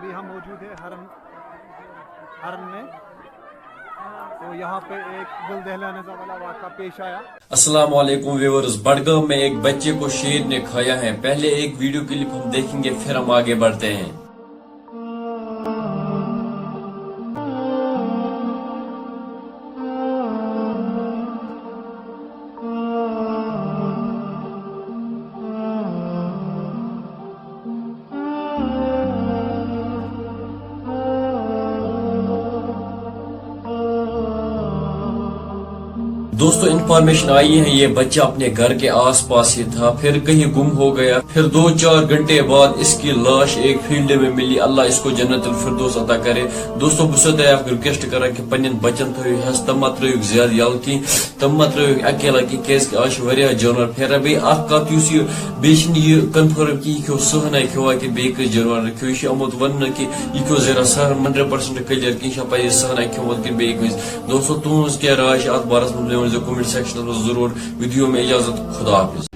ابھی ہم موجود ہیں حرم میں، تو یہاں پہ ایک دل دہلانے والا واقعہ پیش آیا۔ السلام علیکم ویورز، بڑگام میں ایک بچے کو شیر نے کھایا ہے۔ پہلے ایک ویڈیو کلپ ہم دیکھیں گے، پھر ہم آگے بڑھتے ہیں۔ دوستو انفارمیشن آئی ہے یہ بچہ اپنے گھر کے آس پاس ہی تھا، پھر کہیں گم ہو گیا، پھر 2-4 گھنٹے بعد اس کی لاش ایک فیلڈ میں ملی۔ اللہ اس کو جنت الفردوس عطا کرے۔ دوستو بس ریکویسٹ کرا کہ پنن بچن تھو ہس تم ترک زیادہ یل کی، تم ترک اکیلا کی، کیس کہ آج واریاہ جانور پھیرا۔ بی اخ کت یس یہ بیچ یہ کنفرم کہ یہ کھو سہنا کھوا کہ بی کس جانور کھو، یہ آمت ون کہ یہ کھو زیرہ سہن 100% کلیئر کہ یہ پہ سہنا کھوت کہ بی کس۔ دوستو تہذ کیا رائے ات بارس میں کمنٹ سیکشن میں ضرور۔ ویڈیو میں اجازت، خدا حافظ۔